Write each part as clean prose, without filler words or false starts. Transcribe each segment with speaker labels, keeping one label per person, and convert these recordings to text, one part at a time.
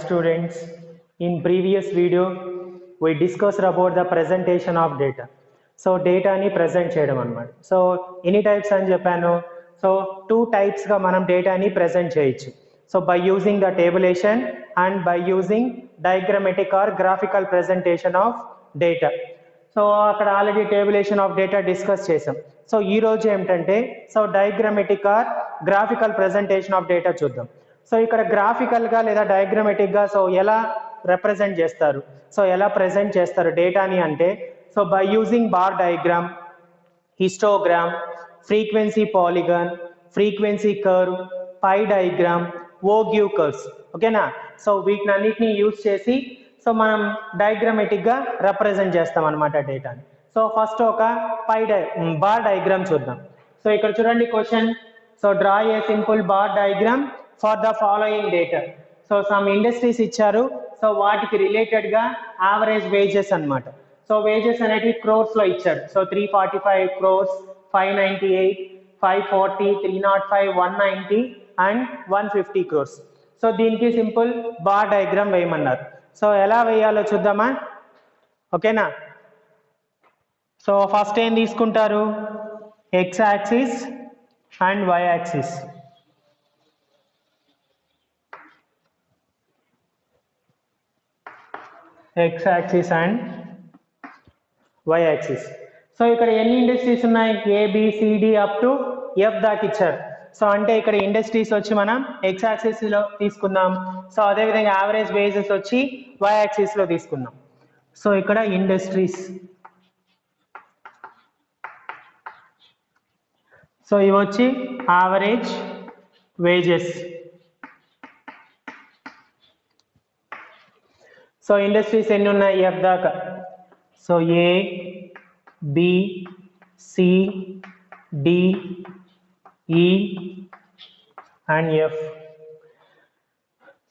Speaker 1: students. In previous video, we discussed about the presentation of data. So data ni present చేయడం అన్నమాట. So ఎన్ని types అని చెప్పాను. So two types గా మనం data ni present చేయొచ్చు. So by using the tabulation and by using diagrammatic or graphical presentation of data. So అక్కడ already tabulation of data discuss చేసాం. సో ఈ రోజు ఏమిటంటే so diagrammatic or graphical presentation of data చూద్దాం. So ఇక్కడ గ్రాఫికల్గా లేదా డయాగ్రామెటిక్గా సో ఎలా రిప్రజెంట్ చేస్తారు, సో ఎలా ప్రెజెంట్ చేస్తారు డేటాని అంటే so by using bar diagram, histogram, frequency polygon, frequency curve, pie diagram, ogive curves. ఓకేనా. సో వీటిని అన్నిటిని యూజ్ చేసి సో మనం డయాగ్రామెటిక్గా రిప్రజెంట్ చేస్తాం అన్నమాట డేటాని. సో ఫస్ట్ ఒక బార్ డయాగ్రామ్ చూద్దాం. సో ఇక్కడ చూడండి question. So draw a simple bar diagram for the following data. So some industries ఇచ్చారు. సో వాటికి రిలేటెడ్గా యావరేజ్ వేజెస్ అన్నమాట. సో వేజెస్ అనేటివి క్రోర్స్లో ఇచ్చాడు. So 345 crores, 598, 540, 305, 190 and 150 crores. So దీనికి సింపుల్ బార్ డయాగ్రామ్ వేయమన్నారు. సో ఎలా వేయాలో చూద్దామా. ఓకేనా. సో ఫస్ట్ ఏం తీసుకుంటారు, X axis and Y axis. X axis and Y axis. So ఇక్కడ ఎన్ని ఇండస్ట్రీస్ ఉన్నాయి, ఏబిసిడి అప్ టు ఎఫ్ దాకా ఇచ్చారు. సో అంటే ఇక్కడ ఇండస్ట్రీస్ వచ్చి మనం ఎక్స్ యాక్సిస్ లో తీసుకుందాం. సో అదేవిధంగా యావరేజ్ వేజెస్ వచ్చి వై యాక్సిస్ లో తీసుకుందాం. సో ఇక్కడ ఇండస్ట్రీస్. సో ఇవి వచ్చి యావరేజ్ వేజెస్. సో ఇండస్ట్రీస్ ఎన్ని ఉన్నాయి, ఎఫ్ దాకా. సో ఏ, బి, సి, డి, ఈ అండ్ ఎఫ్.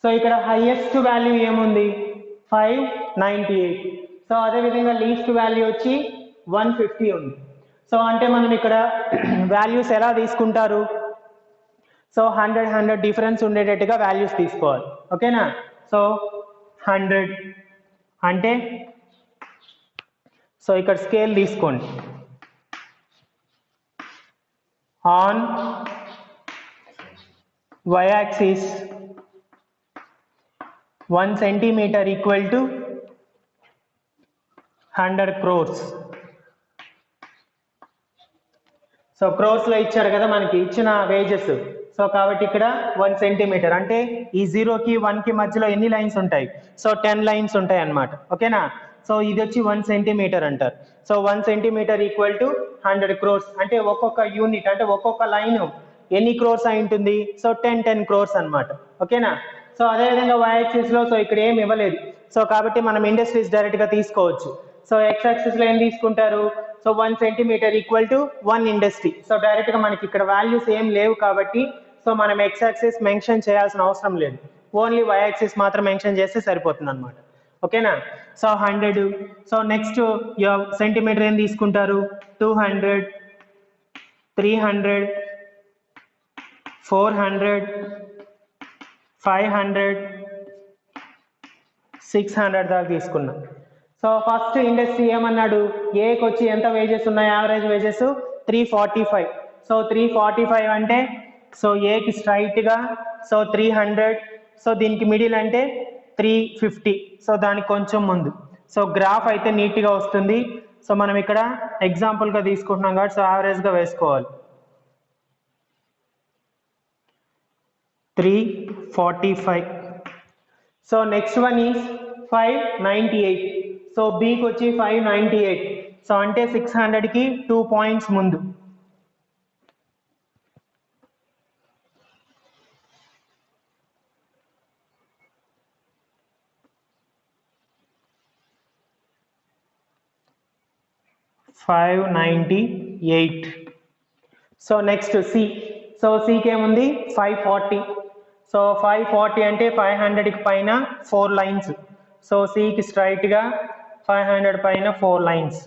Speaker 1: సో ఇక్కడ హైయెస్ట్ వాల్యూ ఏముంది, 598. సో అదేవిధంగా లీస్ట్ వాల్యూ వచ్చి 150 ఉంది. సో అంటే మనం ఇక్కడ వాల్యూస్ ఎలా తీసుకుంటారు, సో 100 డిఫరెన్స్ ఉండేటట్టుగా వాల్యూస్ తీసుకోవాలి. ఓకేనా. సో 100 అంటే సో ఇక్కడ స్కేల్ తీసుకోండి. On y axis 1 centimeter equal to 100 crores. So crores లో ఇచ్చారు కదా మనకి ఇచ్చిన వేజెస్. సో కాబట్టి ఇక్కడ 1 సెంటీమీటర్ అంటే ఈ 0కి 1కి మధ్యలో ఎన్ని లైన్స్ ఉంటాయి, సో 10 లైన్స్ ఉంటాయి అన్నమాట. ఓకేనా. సో ఇది వచ్చి 1 సెంటీమీటర్ అంటారు. So 1 centimetre equal to 100 crores అంటే ఒక్కొక్క యూనిట్ అంటే ఒక్కొక్క లైన్ ఎన్ని క్రోర్స్ అయి ఉంటుంది, సో 10 crores అన్నమాట. ఓకేనా. సో అదేవిధంగా వై యాక్సిస్ లో సో ఇక్కడ ఏం ఇవ్వలేదు. సో కాబట్టి మనం ఇండస్ట్రీస్ డైరెక్ట్ గా తీసుకోవచ్చు. సో ఎక్స్ యాక్సిస్ లో ఏం తీసుకుంటారు, so 1 centimetre equal to 1 industry. So direct గా మనకి ఇక్కడ వాల్యూస్ ఏం లేవు కాబట్టి సో మనం ఎక్స్ యాక్సిస్ మెన్షన్ చేయాల్సిన అవసరం లేదు, ఓన్లీ వై యాక్సిస్ మాత్రం మెన్షన్ చేస్తే సరిపోతుంది అనమాట. ఓకేనా. సో 100. సో నెక్స్ట్ సెంటీమీటర్ ఏం తీసుకుంటారు, 200, 300, 400, 500, 600 దాకా తీసుకున్నాం. సో ఫస్ట్ ఇండస్ట్రీ ఏమన్నాడు, ఏకి వచ్చి ఎంత వేజెస్ ఉన్నాయి, యావరేజ్ వేజెస్ 345. సో 345 అంటే సో ఏకి స్ట్రైట్గా సో 300. సో దీనికి మిడిల్ అంటే 350. సో దానికి కొంచెం ముందు. సో గ్రాఫ్ అయితే నీట్గా వస్తుంది. సో మనం ఇక్కడ ఎగ్జాంపుల్గా తీసుకుంటున్నాం కాబట్టి సో యావరేజ్గా వేసుకోవాలి. 345. So next one is 598. So బీకి వచ్చి 598. సో అంటే 600కి 2 పాయింట్స్ ముందు. $598. So next C. సో సికి ఏముంది 540. సో 540 అంటే 500కి పైన 4 లైన్స్. సో సికి స్ట్రైట్గా 500 పైన 4 లైన్స్.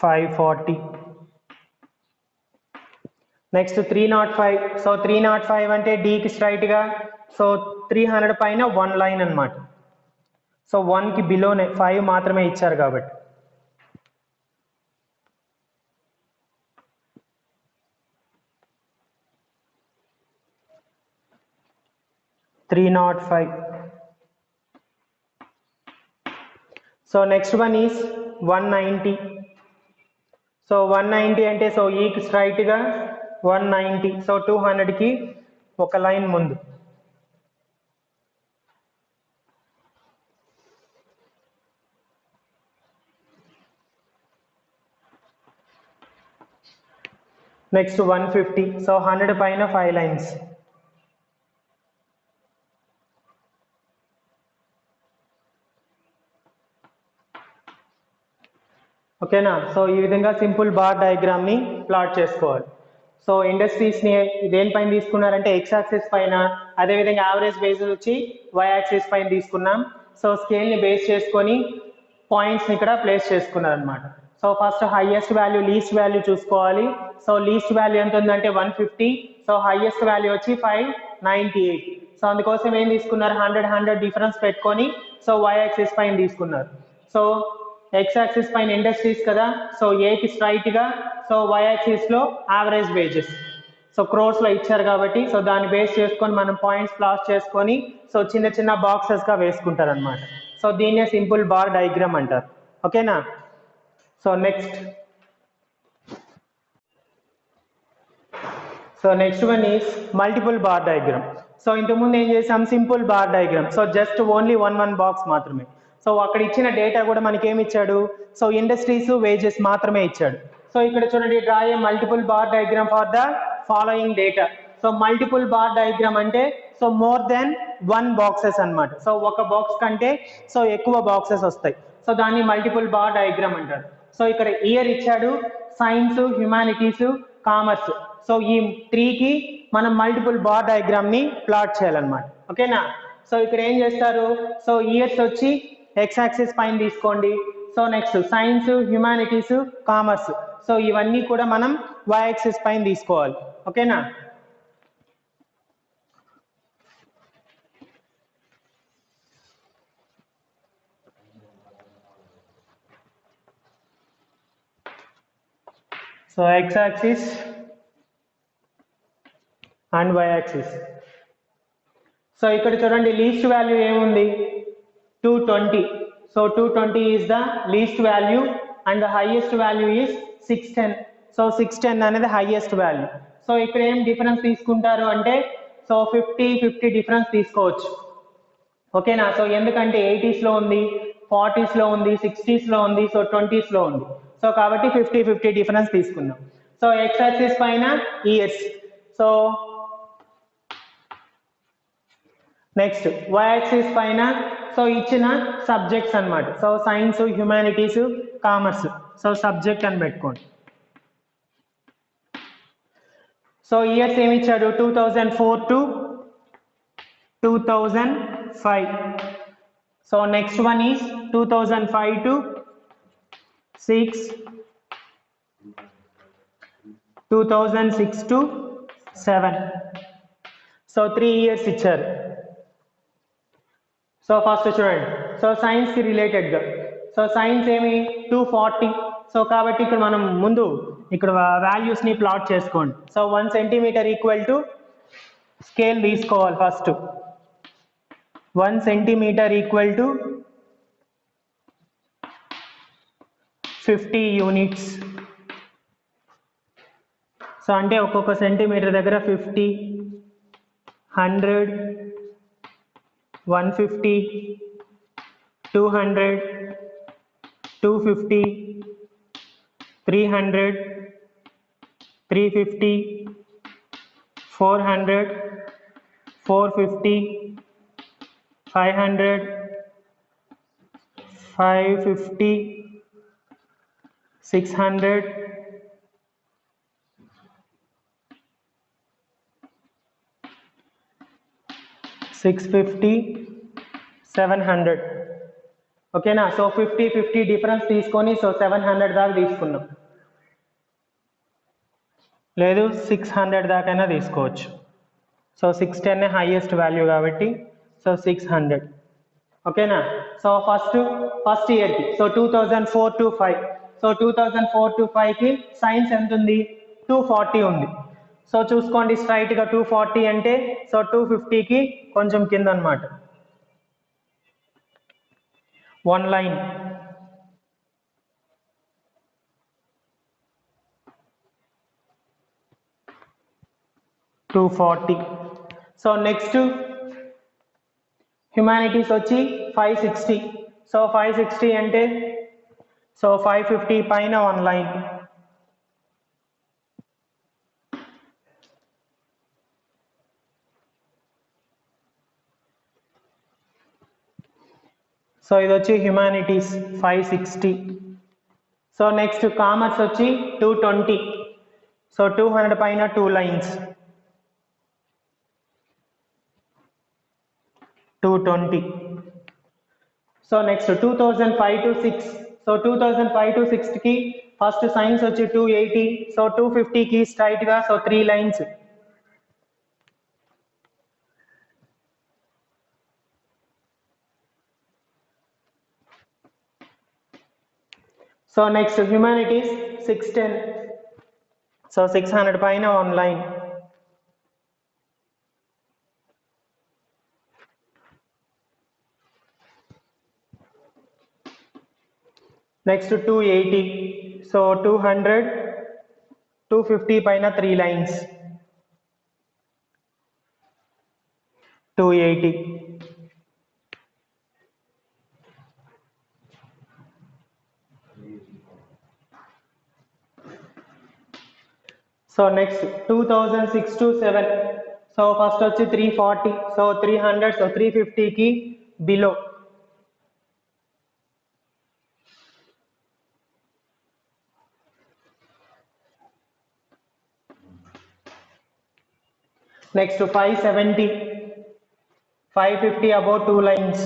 Speaker 1: 540. నెక్స్ట్ 305. సో 305 అంటే డీకి స్ట్రైట్గా, సో 300 పైన 1 లైన్ అనమాట. సో 1కి బిలోనే 5 మాత్రమే ఇచ్చారు కాబట్టి. $305. So next one is 190. So 190 అంటే సో ఈకి స్ట్రైట్గా 190. సో 200కి ఒక లైన్ ముందు. నెక్స్ట్ 150. సో 100 పైన 5 లైన్స్. ఓకేనా? సో ఈ విధంగా సింపుల్ బార్ డయాగ్రామ్ని ప్లాట్ చేసుకోవాలి. సో ఇండస్ట్రీస్ని దేనిపైన తీసుకున్నారంటే ఎక్స్ యాక్సిస్ పైన, అదేవిధంగా యావరేజ్ బేస్ వచ్చి వై యాక్సిస్ పైన తీసుకున్నాం. సో స్కేల్ని బేస్ చేసుకొని పాయింట్స్ని ఇక్కడ ప్లేస్ చేసుకున్నారు అనమాట. So first highest value least value చూసుకోవాలి. సో లీస్ట్ వాల్యూ ఎంత ఉందంటే 150. సో హైయెస్ట్ వాల్యూ వచ్చి 598. సో అందుకోసం ఏం తీసుకున్నారు, 100 డిఫరెన్స్ పెట్టుకొని సో వై యాక్సిస్ పైన తీసుకున్నారు. సో ఎక్స్ యాక్సిస్ పైన ఇండస్ట్రీస్ కదా, సో ఏకి స్ట్రైట్గా, సో వై యాక్సిస్లో యావరేజ్ వేజెస్. సో క్రోర్స్లో ఇచ్చారు కాబట్టి సో దాన్ని బేస్ చేసుకొని మనం పాయింట్స్ ప్లాట్ చేసుకొని సో చిన్న చిన్న బాక్సెస్గా వేసుకుంటారు అనమాట. సో దీన్నే సింపుల్ బార్ డయాగ్రామ్ అంటారు. ఓకేనా? So next one is multiple bar diagram. So ఇంతకుముందు ఏం చేసాం, simple bar diagram. So just only one box మాత్రమే. సో అక్కడ ఇచ్చిన డేటా కూడా మనకి ఏమి ఇచ్చాడు, సో ఇండస్ట్రీస్ వేజెస్ మాత్రమే ఇచ్చాడు. సో ఇక్కడ చూడండి, draw A multiple bar diagram for the following data. So multiple bar diagram అంటే సో మోర్ దెన్ 1 బాక్సెస్ అనమాట. సో ఒక బాక్స్ కంటే సో ఎక్కువ బాక్సెస్ వస్తాయి. సో దాన్ని మల్టిపుల్ బార్ డయాగ్రామ్ అంటారు. సో ఇక్కడ ఇయర్ ఇచ్చాడు, సైన్స్, హ్యుమానిటీస్, కామర్స్. సో ఈ 3కి మనం మల్టిపుల్ బార్ డయాగ్రామ్ని ప్లాట్ చేయాలన్నమాట. ఓకేనా? సో ఇక్కడ ఏం చేస్తారు, సో ఇయర్స్ వచ్చి ఎక్స్ యాక్సిస్ పైన తీసుకోండి. So next science, humanities, commerce. So ఇవన్నీ కూడా మనం వై యాక్సిస్ పైన తీసుకోవాలి. ఓకేనా? So X axis and Y axis. So ఇక్కడ చూడండి, లీస్ట్ వాల్యూ ఏముంది, 220. So 220 is the least value and the highest value is 610. So 610 అనేది హైయెస్ట్ వాల్యూ. సో ఇక్కడ ఏం డిఫరెన్స్ తీసుకుంటారు అంటే సో 50 డిఫరెన్స్ తీసుకోవచ్చు. ఓకేనా? సో ఎందుకంటే 80sలో ఉంది, 40sలో ఉంది, 60sలో ఉంది, సో 20sలో ఉంది. సో కాబట్టి 50 డిఫరెన్స్ తీసుకుందాం. సో ఎక్స్ యాక్సిస్ పైన years. So next Y axis పైన సో ఇచ్చిన సబ్జెక్ట్స్ అన్నమాట. So science, humanities, commerce. So subject అని పెట్టుకోండి. సో ఇయర్స్ ఏమి ఇచ్చాడు, 2004 to 2005. So next one is 2005 to 6, 2006 to 7. So 3 years ఇచ్చారు. సో ఫస్ట్ చూడండి, సో సైన్స్కి రిలేటెడ్గా. సో సైన్స్ ఏమి 240. సో కాబట్టి ఇక్కడ మనం ముందు ఇక్కడ వాల్యూస్ని ప్లాట్ చేసుకోండి. So 1 centimetre equal to scale తీసుకోవాలి. First 1 centimetre equal to 50 units. So అంటే ఒక్కొక్క సెంటీమీటర్ దగ్గర 50, 100, 150, 200, 250, 300, 350, 400, 450, 500, 550, 600, 650, 700. ఓకేనా. సో 50 డిఫరెన్స్ తీసుకొని సో 700 దాకా తీసుకున్నాం, లేదు 600 దాకైనా తీసుకోవచ్చు. సో 610 హైయెస్ట్ వాల్యూ కాబట్టి సో 600. ఓకేనా. సో ఫస్ట్ ఇయర్కి సో 2004 to 5, సో 2004 to 5కి సైన్స్ ఎంత ఉంది, 240 ఉంది. సో చూసుకోండి స్ట్రైట్గా 240 అంటే సో 250కి కొంచెం కింద అనమాట, 1 లైన్. సో నెక్స్ట్ హ్యుమానిటీస్ వచ్చి 560. సో 560 అంటే సో 550 పైన 1 లైన్. సో ఇది వచ్చి హ్యుమానిటీస్ 560. సో నెక్స్ట్ కామర్స్ వచ్చి 220. సో 200 పైన 2 lines, 220. So next 2005 to 6. So 2005 to 6కి ఫస్ట్ సైన్స్ వచ్చి 280. సో 250కి స్ట్రైట్గా so 3 lines. So next humanities 610. So 600 పైన 1 లైన్. నెక్స్ట్ 280. సో 200 250 పైన 3 lines, 280. So next 2006 to 7. So first వచ్చి 340. సో 300. సో 350కి below. Next 570. 550 about 2 lines.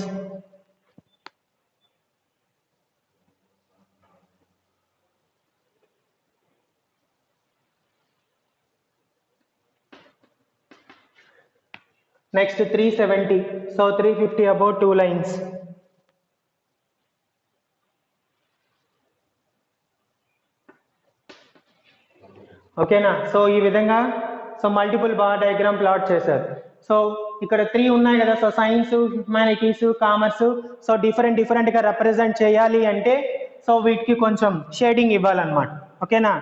Speaker 1: Next 370. So 350 about 2 lines. ఓకేనా. So ఈ విధంగా so multiple bar diagram plot చేశారు. So ఇక్కడ 3 ఉన్నాయి కదా, so science, humanities, commerce. So డిఫరెంట్గా రిప్రజెంట్ చేయాలి అంటే సో వీటికి కొంచెం షేడింగ్ ఇవ్వాలన్నమాట. ఓకేనా.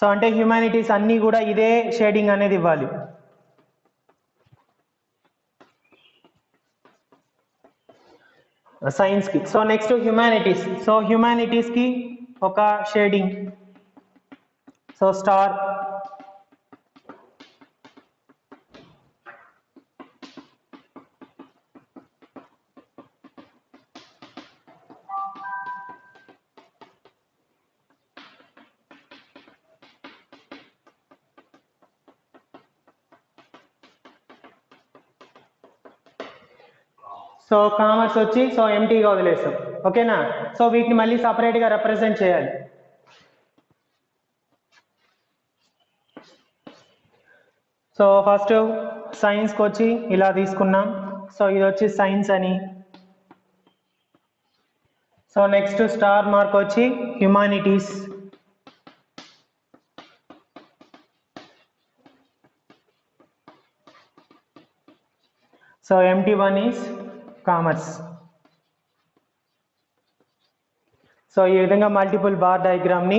Speaker 1: సో అంటే హ్యుమానిటీస్ అన్నీ కూడా ఇదే షేడింగ్ అనేది ఇవ్వాలి. సైన్స్కి. So next humanities. సో హ్యుమానిటీస్కి ఒక shading, so star. So commerce వచ్చి సో ఎంటీగా వదిలేస్తాం. ఓకేనా. సో వీటిని మళ్ళీ సపరేట్గా రిప్రజెంట్ చేయాలి. సో ఫస్ట్ సైన్స్కి వచ్చి ఇలా తీసుకున్నాం. సో ఇది వచ్చి సైన్స్ అని. సో నెక్స్ట్ స్టార్ మార్క్ వచ్చి humanities. So empty one is commerce. So ఈ విధంగా మల్టిపుల్ బార్ డయాగ్రామ్ని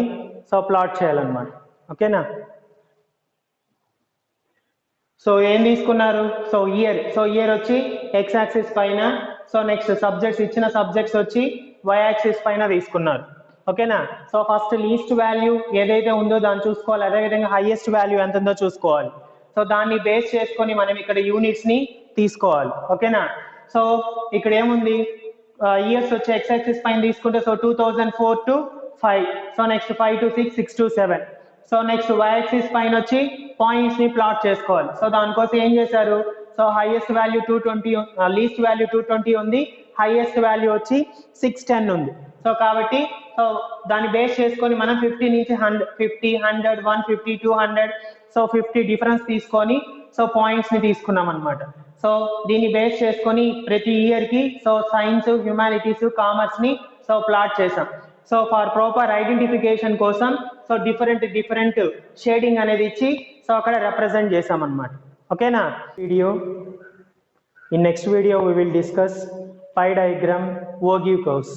Speaker 1: సో ప్లాట్ చేయాలన్నమాట. ఓకేనా. సో ఏం తీసుకున్నారు, సో ఇయర్ వచ్చి ఎక్స్ యాక్సిస్ పైన. సో నెక్స్ట్ సబ్జెక్ట్స్, ఇచ్చిన సబ్జెక్ట్స్ వచ్చి వై యాక్సిస్ పైన తీసుకున్నారు. ఓకేనా. సో ఫస్ట్ లీస్ట్ వాల్యూ ఏదైతే ఉందో దాన్ని చూసుకోవాలి, అదేవిధంగా హైయెస్ట్ వాల్యూ ఎంత ఉందో చూసుకోవాలి. సో దాన్ని బేస్ చేసుకొని మనం ఇక్కడ యూనిట్స్ని తీసుకోవాలి. ఓకేనా. సో ఇక్కడ ఏముంది, ఇయర్స్ వచ్చి ఎక్స్ యాక్సిస్ పైన తీసుకుంటే so 2004 to 5. So next 5 to 6, 6 to 7. So next Y axis పైన వచ్చి పాయింట్స్ ని ప్లాట్ చేసుకోవాలి. సో దానికోసం ఏం చేశారు, so highest value 220, least value 220 ఉంది, హైయెస్ట్ వాల్యూ వచ్చి 610 ఉంది. సో కాబట్టి సో దాన్ని బేస్ చేసుకొని మనం 50 నుంచి 50, 100, 150, 200 సో 50 డిఫరెన్స్ తీసుకొని సో పాయింట్స్ని తీసుకున్నాం అనమాట. సో దీన్ని బేస్ చేసుకొని ప్రతి ఇయర్కి సో సైన్స్, హ్యుమానిటీస్, కామర్స్ని సో ప్లాట్ చేసాం. సో ఫర్ ప్రాపర్ ఐడెంటిఫికేషన్ కోసం సో డిఫరెంట్ షేడింగ్ అనేది ఇచ్చి సో అక్కడ రిప్రజెంట్ చేసాం అనమాట. ఓకేనా video. In next video we will discuss pie diagram, Vogue curves.